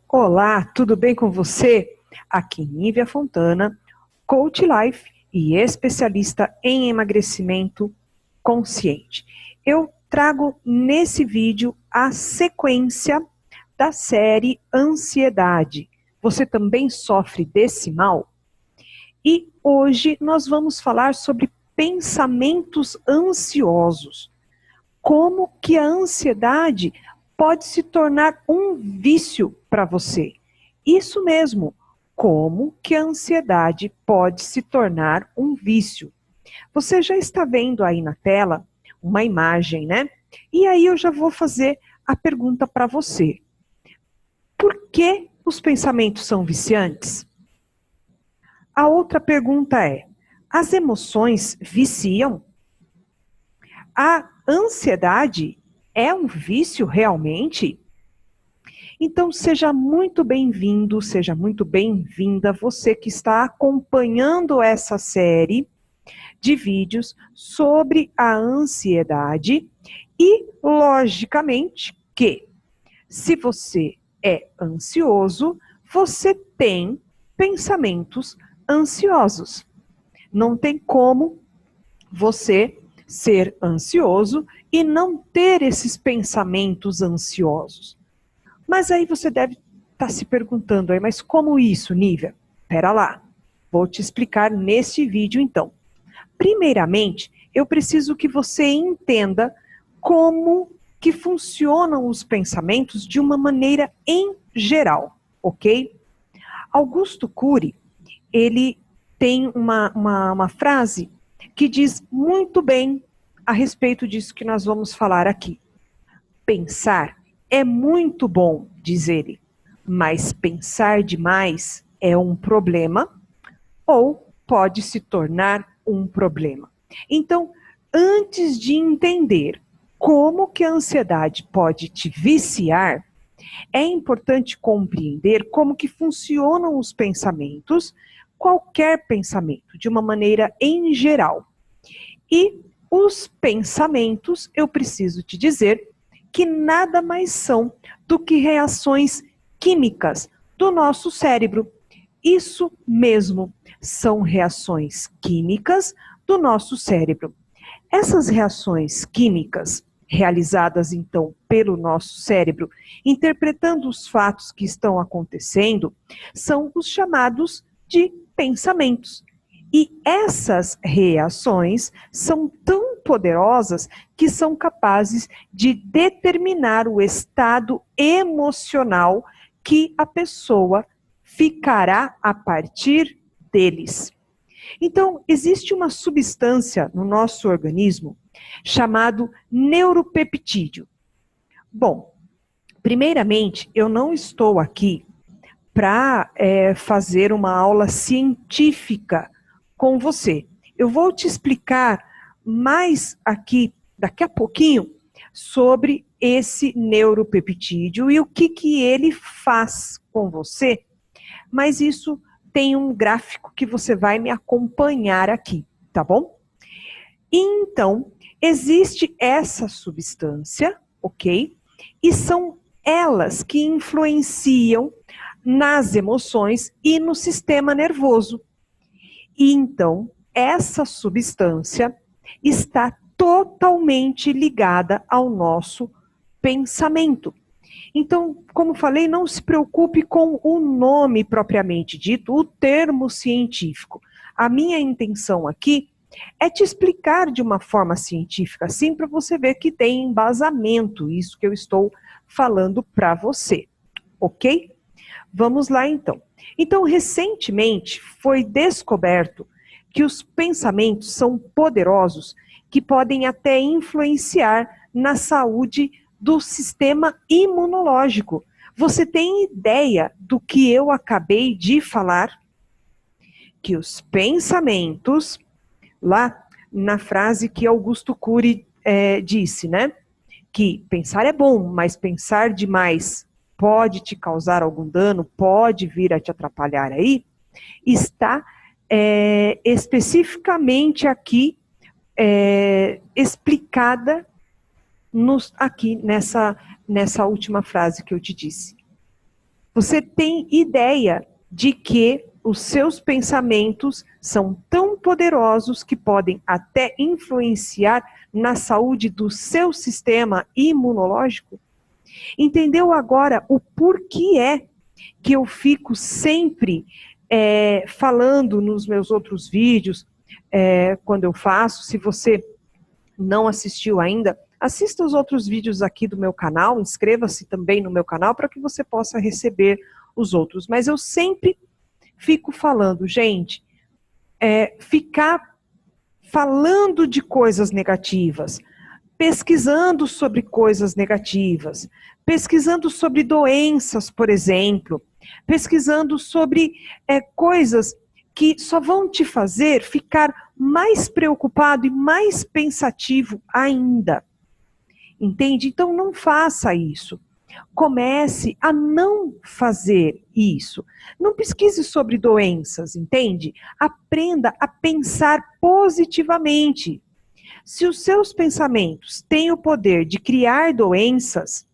Olá, tudo bem com você? Aqui Nívia Fontana, Coach Life e especialista em emagrecimento consciente. Eu trago nesse vídeo a sequência da série Ansiedade. Você também sofre desse mal? E hoje nós vamos falar sobre pensamentos ansiosos. Como que a ansiedade pode se tornar um vício para você? Isso mesmo, como que a ansiedade pode se tornar um vício? Você já está vendo aí na tela uma imagem, né? E aí eu já vou fazer a pergunta para você. Por que os pensamentos são viciantes? A outra pergunta é: as emoções viciam? A ansiedade é um vício realmente? Então seja muito bem-vindo, seja muito bem-vinda você que está acompanhando essa série de vídeos sobre a ansiedade e, logicamente, que se você é ansioso, você tem pensamentos ansiosos. Não tem como você ser ansioso e não ter esses pensamentos ansiosos. Mas aí você deve estar se perguntando, aí, mas como isso, Nívia? Pera lá, vou te explicar neste vídeo então. Primeiramente, eu preciso que você entenda como que funcionam os pensamentos de uma maneira em geral, ok? Augusto Cury, ele tem uma frase que diz muito bem a respeito disso que nós vamos falar aqui. Pensar é muito bom, diz ele, mas pensar demais é um problema ou pode se tornar um problema. Então, antes de entender como que a ansiedade pode te viciar, é importante compreender como que funcionam os pensamentos, qualquer pensamento, de uma maneira em geral. E os pensamentos, eu preciso te dizer, que nada mais são do que reações químicas do nosso cérebro. Isso mesmo, são reações químicas do nosso cérebro. Essas reações químicas, realizadas então pelo nosso cérebro, interpretando os fatos que estão acontecendo, são os chamados de pensamentos. E essas reações são tão poderosas que são capazes de determinar o estado emocional que a pessoa ficará a partir deles. Então, existe uma substância no nosso organismo chamado neuropeptídeo. Bom, primeiramente, eu não estou aqui para fazer uma aula científica com você. Eu vou te explicar mais aqui, daqui a pouquinho, sobre esse neuropeptídeo e o que ele faz com você, mas isso tem um gráfico que você vai me acompanhar aqui, tá bom? Então, existe essa substância, ok? E são elas que influenciam nas emoções e no sistema nervoso. E então, essa substância está totalmente ligada ao nosso pensamento. Então, como falei, não se preocupe com o nome propriamente dito, o termo científico. A minha intenção aqui é te explicar de uma forma científica, assim, para você ver que tem embasamento isso que eu estou falando para você, ok? Vamos lá então. Então, recentemente foi descoberto que os pensamentos são poderosos, que podem até influenciar na saúde do sistema imunológico. Você tem ideia do que eu acabei de falar? Que os pensamentos, lá na frase que Augusto Cury disse, né? Que pensar é bom, mas pensar demais pode te causar algum dano, pode vir a te atrapalhar aí, está especificamente aqui explicada aqui nessa última frase que eu te disse. Você tem ideia de que os seus pensamentos são tão poderosos que podem até influenciar na saúde do seu sistema imunológico? Entendeu agora o porquê é que eu fico sempre falando nos meus outros vídeos, quando eu faço? Se você não assistiu ainda, assista os outros vídeos aqui do meu canal, inscreva-se também no meu canal para que você possa receber os outros. Mas eu sempre fico falando, gente, ficar falando de coisas negativas, pesquisando sobre coisas negativas, pesquisando sobre doenças, por exemplo, pesquisando sobre coisas que só vão te fazer ficar mais preocupado e mais pensativo ainda. Entende? Então não faça isso. Comece a não fazer isso. Não pesquise sobre doenças, entende? Aprenda a pensar positivamente. Se os seus pensamentos têm o poder de criar doenças,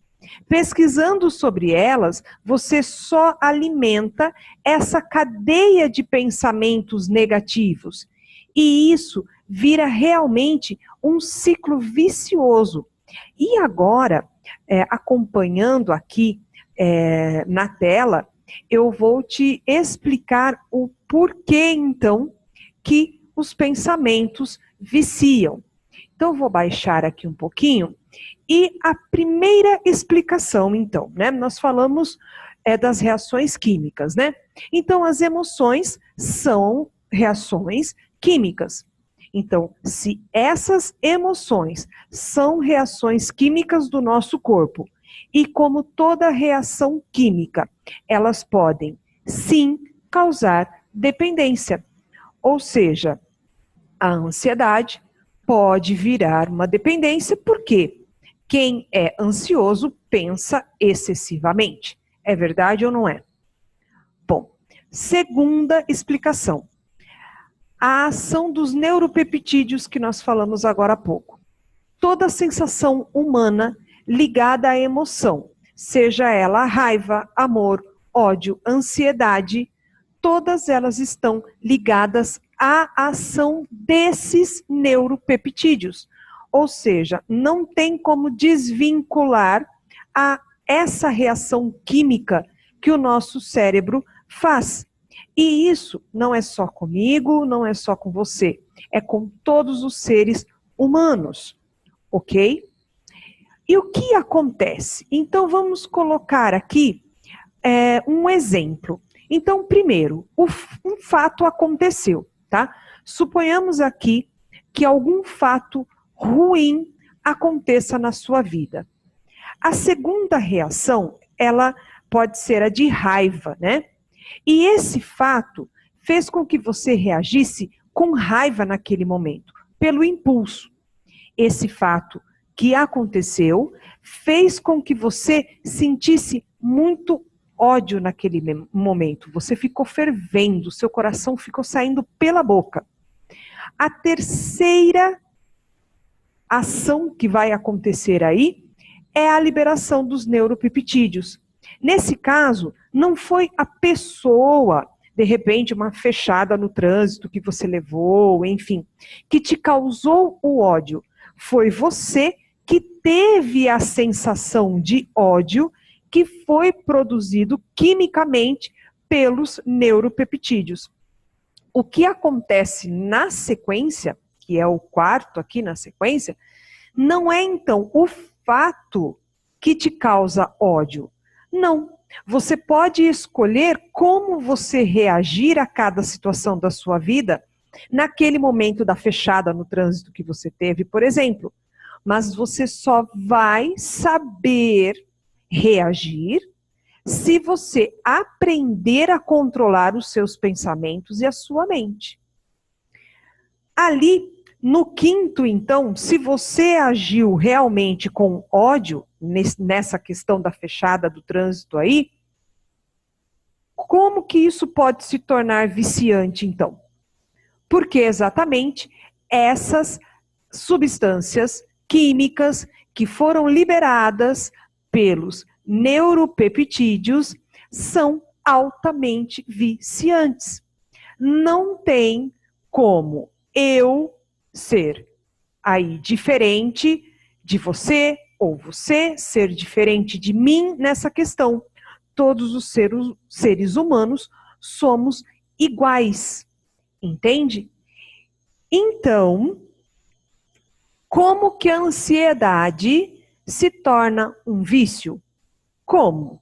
pesquisando sobre elas, você só alimenta essa cadeia de pensamentos negativos. E isso vira realmente um ciclo vicioso. E agora, acompanhando aqui na tela, eu vou te explicar o porquê, então, que os pensamentos viciam. Então, eu vou baixar aqui um pouquinho. E a primeira explicação, então, né? Nós falamos das reações químicas, né? Então, as emoções são reações químicas. Então, se essas emoções são reações químicas do nosso corpo, e como toda reação química, elas podem, sim, causar dependência. Ou seja, a ansiedade pode virar uma dependência, porque quem é ansioso pensa excessivamente. É verdade ou não é? Bom, segunda explicação. A ação dos neuropeptídeos que nós falamos agora há pouco. Toda sensação humana ligada à emoção, seja ela raiva, amor, ódio, ansiedade, todas elas estão ligadas à ação desses neuropeptídeos. Ou seja, não tem como desvincular essa reação química que o nosso cérebro faz. E isso não é só comigo, não é só com você, é com todos os seres humanos, ok? E o que acontece? Então vamos colocar aqui um exemplo. Então, primeiro, um fato aconteceu, tá? Suponhamos aqui que algum fato ruim aconteça na sua vida. A segunda reação, ela pode ser a de raiva, né? E esse fato fez com que você reagisse com raiva naquele momento, pelo impulso. Esse fato que aconteceu fez com que você sentisse muito ódio naquele momento. Você ficou fervendo, seu coração ficou saindo pela boca. A terceira ação que vai acontecer aí é a liberação dos neuropeptídeos. Nesse caso, não foi a pessoa, de repente, uma fechada no trânsito que você levou, enfim, que te causou o ódio. Foi você que teve a sensação de ódio que foi produzido quimicamente pelos neuropeptídeos. O que acontece na sequência, que é o quarto aqui na sequência, não é então o fato que te causa ódio. Não. Você pode escolher como você reagir a cada situação da sua vida naquele momento da fechada no trânsito que você teve, por exemplo. Mas você só vai saber reagir se você aprender a controlar os seus pensamentos e a sua mente. Ali, no quinto, então, se você agiu realmente com ódio, nessa questão da fechada do trânsito aí, como que isso pode se tornar viciante, então? Porque exatamente essas substâncias químicas que foram liberadas pelos neuropeptídeos são altamente viciantes. Não tem como eu ser aí diferente de você ou você ser diferente de mim nessa questão. Todos os seres humanos somos iguais, entende? Então, como que a ansiedade se torna um vício? Como?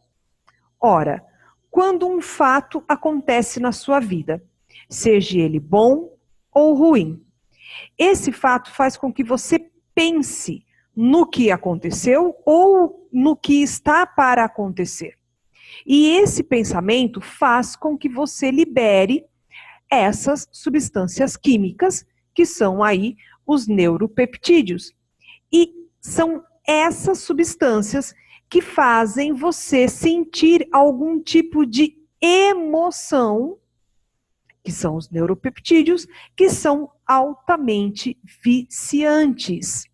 Ora, quando um fato acontece na sua vida, seja ele bom ou ruim, esse fato faz com que você pense no que aconteceu ou no que está para acontecer. E esse pensamento faz com que você libere essas substâncias químicas, que são aí os neuropeptídeos. E são essas substâncias que fazem você sentir algum tipo de emoção, que são os neuropeptídeos, que são altamente viciantes.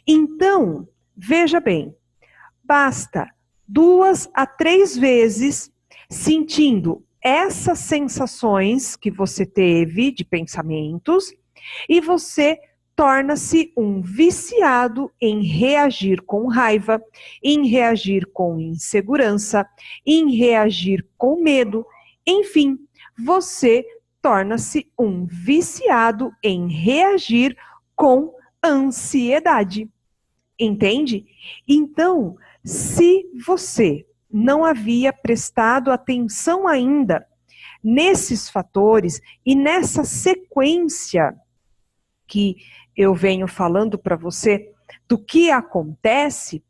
Então, veja bem, basta 2 a 3 vezes sentindo essas sensações que você teve de pensamentos e você torna-se um viciado em reagir com raiva, em reagir com insegurança, em reagir com medo, enfim, você torna-se um viciado em reagir com ansiedade. Entende? Então, se você não havia prestado atenção ainda nesses fatores e nessa sequência que eu venho falando para você do que acontece,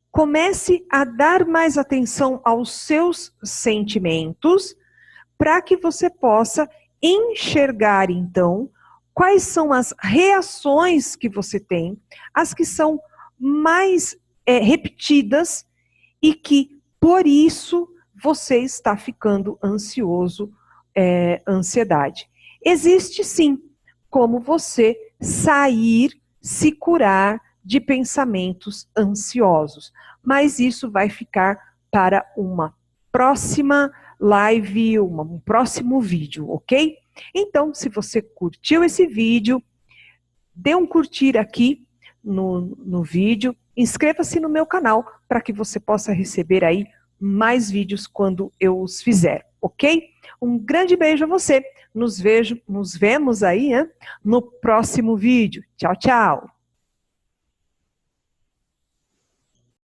comece a dar mais atenção aos seus sentimentos para que você possa enxergar, então, quais são as reações que você tem, as que são mais repetidas e que, por isso, você está ficando ansioso, ansiedade. Existe sim como você sair, se curar de pensamentos ansiosos, mas isso vai ficar para uma próxima live, um próximo vídeo, ok? Então, se você curtiu esse vídeo, dê um curtir aqui no vídeo, inscreva-se no meu canal para que você possa receber aí mais vídeos quando eu os fizer, ok? Um grande beijo a você, nos vemos aí no próximo vídeo. Tchau, tchau!